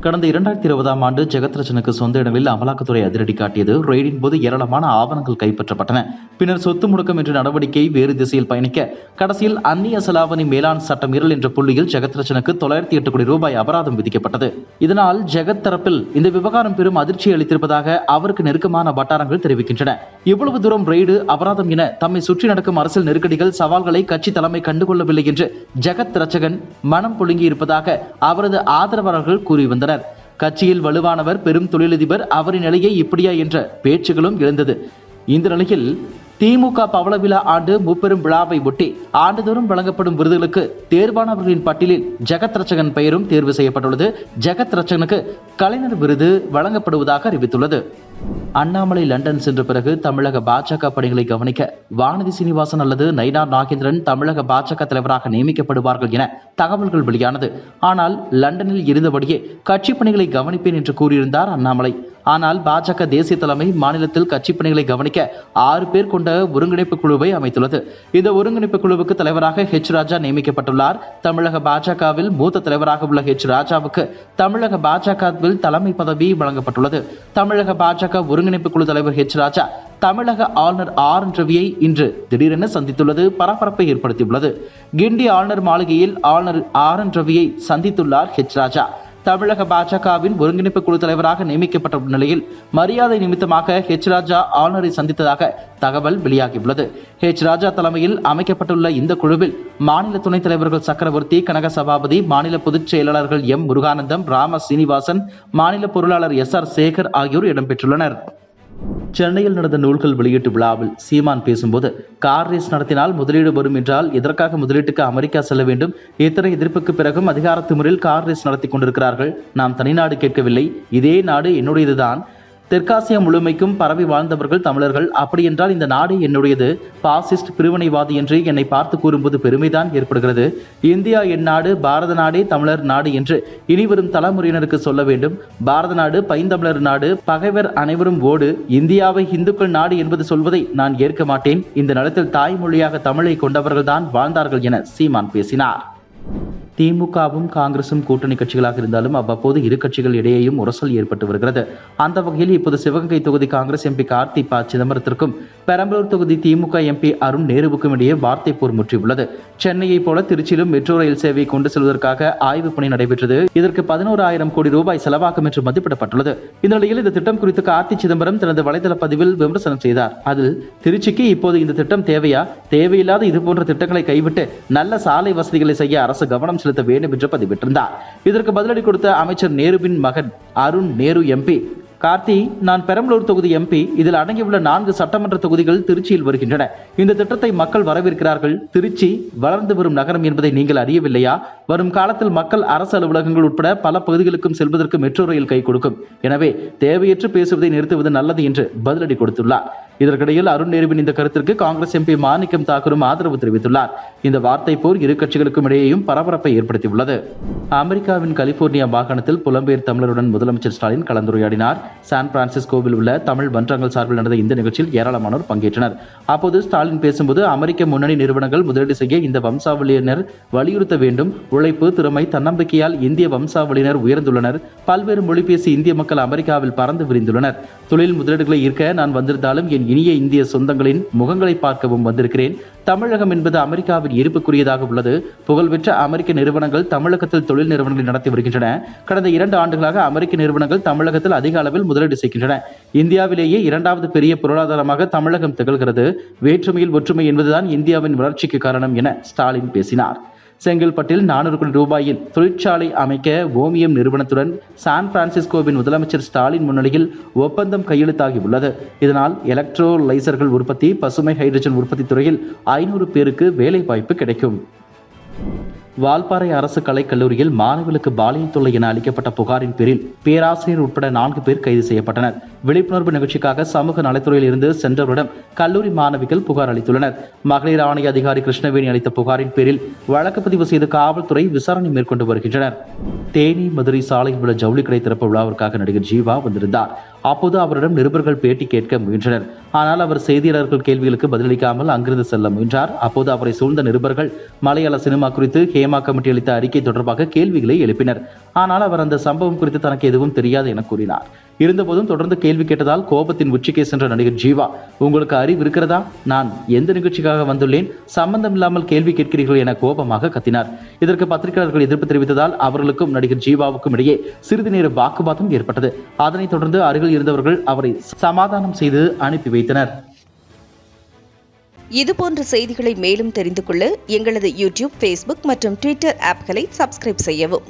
கடந்த 2020ஆம் ஆண்டு ஜெகத் ரட்சனுக்கு சொந்த இடங்களில் அமலாக்கத்துறை அதிரடி காட்டியது. ரெய்டின் போது ஏராளமான ஆவணங்கள் கைப்பற்றப்பட்டன. பின்னர் சொத்து முடக்கம் என்ற நடவடிக்கை வேறு திசையில் பயணிக்க கடைசியில் அந்நிய செலாவணி மேலாண் சட்ட மீறல் என்ற புள்ளியில் ஜெகத் ரட்சனுக்கு 908 கோடி ரூபாய் அபராதம் விதிக்கப்பட்டது. இதனால் ஜெகத் தரப்பில் இந்த விவகாரம் பெரும் அதிர்ச்சி அளித்திருப்பதாக அவருக்கு நெருக்கமான வட்டாரங்கள் தெரிவிக்கின்றன. இவ்வளவு தூரம் ரெய்டு, அபராதம் என தம்மை சுற்றி நடக்கும் அரசியல் நெருக்கடிகள், சவால்களை கட்சி தலைமை கண்டுகொள்ளவில்லை என்று ஜெகத் ரட்சகன் மனம் புழுங்கி இருப்பதாக அவரது ஆதரவாளர்கள் கூறி வந்தனர். கட்சியில் வலுவானவர், பெரும் தொழிலதிபர், அவரின் நிலையை இப்படியா என்ற பேச்சுகளும் எழுந்தது. இந்த நிலையில் திமுக பவள விழா ஆண்டு முப்பெரும் விழாவை ஒட்டி ஆண்டுதோறும் வழங்கப்படும் விருதுகளுக்கு தேர்வானவர்களின் பட்டியலில் ஜெகத் ரட்சகன் பெயரும் தேர்வு செய்யப்பட்டுள்ளது. ஜெகத் ரட்சகனுக்கு கலைஞர் விருது வழங்கப்படுவதாக அறிவித்துள்ளது. அண்ணாமலை லண்டன் சென்ற பிறகு தமிழக பாஜக பணிகளை கவனிக்க வானதி சீனிவாசன் அல்லது நயினார் நாகேந்திரன் தமிழக பாஜக தலைவராக நியமிக்கப்படுவார்கள் என தகவல்கள் வெளியானது. ஆனால் லண்டனில் இருந்தபடியே கட்சி பணிகளை கவனிப்பேன் என்று கூறியிருந்தார் அண்ணாமலை. ஆனால் பாஜக தேசிய தலைமை மாநிலத்தில் கட்சி பணிகளை கவனிக்க 6 பேர் கொண்ட ஒருங்கிணைப்பு குழுவை அமைத்துள்ளது. இந்த ஒருங்கிணைப்பு குழுவுக்கு தலைவராக ஹெச் ராஜா நியமிக்கப்பட்டுள்ளார். தமிழக பாஜகவில் மூத்த தலைவராக உள்ள ஹெச் ராஜாவுக்கு தமிழக பாஜகவில் தலைமை பதவி வழங்கப்பட்டுள்ளது. தமிழக பாஜக ஒருங்கிணைப்பு குழு தலைவர் ஹெச் ராஜா தமிழக ஆளுநர் ஆர் என் ரவியை இன்று திடீரென சந்தித்துள்ளது பரபரப்பை ஏற்படுத்தியுள்ளது. கிண்டி ஆளுநர் மாளிகையில் ஆளுநர் ஆர் என் ரவியை சந்தித்துள்ளார் ஹெச் ராஜா. தமிழக பாஜகவின் ஒருங்கிணைப்பு குழு தலைவராக நியமிக்கப்பட்ட நிலையில் மரியாதை நிமித்தமாக ஹெச் ராஜா ஆளுநரை சந்தித்ததாக தகவல் வெளியாகியுள்ளது. ஹெச் ராஜா தலைமையில் அமைக்கப்பட்டுள்ள இந்த குழுவில் மாநில துணைத் தலைவர்கள் சக்கரவர்த்தி, கனக சபாபதி, மாநில பொதுச் செயலாளர்கள் எம் முருகானந்தம், ராம சீனிவாசன், மாநில பொருளாளர் SR சேகர் ஆகியோர் இடம்பெற்றுள்ளனர். சென்னையில் நடந்த நூல்கள் வெளியீட்டு விழாவில் சீமான் பேசும்போது, கார் ரேஸ் நடத்தினால் முதலீடு வரும் என்றால் எதற்காக முதலீட்டுக்கு அமெரிக்கா செல்ல வேண்டும்? இத்தனை எதிர்ப்புக்கு பிறகும் அதிகார திமிரில் கார் ரேஸ் நடத்தி கொண்டிருக்கிறார்கள். நாம் தனிநாடு கேட்கவில்லை, இதே நாடு என்னுடையதுதான். தெற்காசியா முழுமைக்கும் பரவி வாழ்ந்தவர்கள் தமிழர்கள். அப்படி என்றால் இந்த நாடு என்னுடையது. பாசிஸ்ட் பிரிவினைவாதி என்று என்னை பார்த்து கூறும்போது பெருமைதான் ஏற்படுகிறது. இந்தியா என் நாடு, பாரத நாடே தமிழர் நாடு என்று இனிவரும் தலைமுறையினருக்கு சொல்ல வேண்டும். பாரத நாடு பைந்தமிழர் நாடு, பகைவர் அனைவரும் ஓடு. இந்தியாவை இந்துக்கள் நாடு என்பது சொல்வதை நான் ஏற்க மாட்டேன். இந்த நிலத்தில் தாய்மொழியாக தமிழை கொண்டவர்கள்தான் வாழ்ந்தார்கள் என சீமான் பேசினார். திமுகவும் காங்கிரசும் கூட்டணி கட்சிகளாக இருந்தாலும் அவ்வப்போது இரு கட்சிகள் இடையேயும் உரசல் ஏற்பட்டு வருகிறது. அந்த வகையில் இப்போது சிவகங்கை தொகுதி காங்கிரஸ் MP கார்த்தி ப. சிதம்பரத்திற்கும் பெரம்பலூர் தொகுதி திமுக MP அருண் நேருவுக்கும் இடையே வார்த்தை போர் முற்றியுள்ளது. சென்னையைப் போல திருச்சியிலும் மெட்ரோ ரயில் சேவையை கொண்டு செல்வதற்காக ஆய்வு பணி நடைபெற்றது. இதற்கு 11,000 கோடி ரூபாய் செலவாகும் என்று மதிப்பிடப்பட்டுள்ளது. இந்த நிலையில் இந்த திட்டம் குறித்து கார்த்தி சிதம்பரம் தனது வலைதள பதிவில் விமர்சனம் செய்தார். அதில் திருச்சிக்கு இப்போது இந்த திட்டம் தேவையா? தேவையில்லாத இதுபோன்ற திட்டங்களை கைவிட்டு நல்ல சாலை வசதிகளை செய்ய அரசு கவனம் செலுத்த வேண்டும் என்று பதிவிட்டிருந்தார். இதற்கு பதிலடி கொடுத்த அமைச்சர் நேருவின் மகன் அருண் நேரு MP, கார்த்தி, நான் பெரம்பலூர் தொகுதி MP. இதில் அடங்கியுள்ள 4 சட்டமன்ற தொகுதிகள் திருச்சியில் வருகின்றன. இந்த திட்டத்தை மக்கள் வரவேற்கிறார்கள். திருச்சி வளர்ந்து வரும் நகரம் என்பதை நீங்கள் அறியவில்லையா? வரும் காலத்தில் மக்கள் அரசு அலுவலகங்கள் உட்பட பல பகுதிகளுக்கும் செல்வதற்கு மெட்ரோ ரயில் கை கொடுக்கும். எனவே தேவையற்று பேசுவதை நிறுத்துவது நல்லது என்று பதிலடி கொடுத்துள்ளார். இதற்கிடையில் அருண் நேருவின் இந்த கருத்திற்கு காங்கிரஸ் MP மாணிக்கம் தாக்கூரும் ஆதரவு தெரிவித்துள்ளார். இந்த வார்த்தை போர் இரு கட்சிகளுக்கும் இடையேயும் பரபரப்பை ஏற்படுத்தியுள்ளது. அமெரிக்காவின் கலிபோர்னியா மாகாணத்தில் புலம்பெயர் தமிழருடன் முதலமைச்சர் ஸ்டாலின் கலந்துரையாடினார். சான் பிரான்சிஸ்கோவில் உள்ள தமிழ் மன்றங்கள் சார்பில் நடந்த இந்த நிகழ்ச்சியில் ஏராளமானோர் பங்கேற்றனர். அப்போது ஸ்டாலின் பேசும்போது, அமெரிக்க முன்னணி நிறுவனங்கள் முதலீடு செய்ய இந்த வம்சாவளியினர் வலியுறுத்த வேண்டும். உழைப்பு, திறமை, தன்னம்பிக்கையால் இந்திய வம்சாவளியினர் உயர்ந்துள்ளனர். பல்வேறு மொழி பேசி இந்திய மக்கள் அமெரிக்காவில் பறந்து விரிந்துள்ளனர். தொழில் முதலீடுகளை ஈர்க்க நான் வந்திருந்தாலும் என் இனிய இந்திய சொந்தங்களின் முகங்களை பார்க்கவும் வந்திருக்கிறேன். தமிழகம் என்பது அமெரிக்காவின் இருப்புக்குரியதாக உள்ளது. புகழ்பெற்ற அமெரிக்க நிறுவனங்கள் தமிழகத்தில் தொழில் நிறுவனங்களை நடத்தி வருகின்றன. கடந்த 2 ஆண்டுகளாக அமெரிக்க நிறுவனங்கள் தமிழகத்தில் அதிக அளவில் முதலீடு செய்கின்றன. இந்தியாவிலேயே 2வது பெரிய பொருளாதாரமாக தமிழகம் திகழ்கிறது. வேற்றுமையில் ஒற்றுமை என்பதுதான் இந்தியாவின் வளர்ச்சிக்கு காரணம் என ஸ்டாலின் பேசினார். செங்கல்பட்டில் 400 கோடி ரூபாயில் தொழிற்சாலை அமைக்க ஓமியம் நிறுவனத்துடன் சான் பிரான்சிஸ்கோவின் முதலமைச்சர் ஸ்டாலின் முன்னிலையில் ஒப்பந்தம் கையெழுத்தாகியுள்ளது. இதனால் எலக்ட்ரோலைசர்கள் உற்பத்தி, பசுமை ஹைட்ரஜன் உற்பத்தி துறையில் 500 பேருக்கு வேலை வாய்ப்பு கிடைக்கும். வால்பாறை அரசு கலைக்கல்லூரியில் மாணவர்களுக்கு பாலியல் தொல்லை என அளிக்கப்பட்ட புகாரின் பேரில் பேராசிரியர் உட்பட 4 பேர் கைது செய்யப்பட்டனர். விழிப்புணர்வு நிகழ்ச்சிக்காக சமூக நலத்துறையில் இருந்து சென்றவரிடம் கல்லூரி மாணவிகள் புகார் அளித்துள்ளனர். மகளிர் ஆணைய அதிகாரி கிருஷ்ணவேணி அளித்த புகாரின் பேரில் வழக்கு பதிவு செய்து காவல்துறை விசாரணை மேற்கொண்டு வருகின்றனர். தேனி மதுரை சாலையில் உள்ள ஜவுளி கடை திறப்பு விழாவிற்காக நடிகர் ஜீவா வந்திருந்தார். அப்போது அவரிடம் நிருபர்கள் பேட்டி கேட்க முயன்றனர். ஆனால் அவர் செய்தியாளர்கள் கேள்விகளுக்கு பதிலளிக்காமல் அங்கிருந்து செல்ல முயன்றார். அப்போது அவரை சூழ்ந்த நிருபர்கள் மலையாள சினிமா குறித்து ஹேமா கமிட்டி அளித்த அறிக்கை தொடர்பாக கேள்விகளை எழுப்பினர். ஆனால் அவர் அந்த சம்பவம் குறித்து தனக்கு எதுவும் தெரியாது என கூறினார். இருந்தபோதும் தொடர்ந்து கேள்வி கேட்டதால் கோபத்தின் உச்சிக்கே சென்ற நடிகர் ஜீவா, உங்களுக்கு அறிவு இருக்கிறதா? நான் எந்த நிகழ்ச்சிக்காக வந்துள்ளேன்? சம்பந்தம் இல்லாமல் கேள்வி கேட்கிறீர்கள் என கோபமாக கத்தினார். இதற்கு பத்திரிகையாளர்கள் எதிர்ப்பு தெரிவித்ததால் அவர்களுக்கும் நடிகர் ஜீவாவுக்கும் இடையே சிறிது நேர வாக்குவாதம் ஏற்பட்டது. அதனைத் தொடர்ந்து அருகில் இருந்தவர்கள் அவரை சமாதானம் செய்து அனுப்பி வைத்தனர். இதுபோன்ற செய்திகளை மேலும் தெரிந்து கொள்ள எங்களது யூடியூப், ஃபேஸ்புக் மற்றும் ட்விட்டர் ஆப்களை சப்ஸ்கிரைப் செய்யவும்.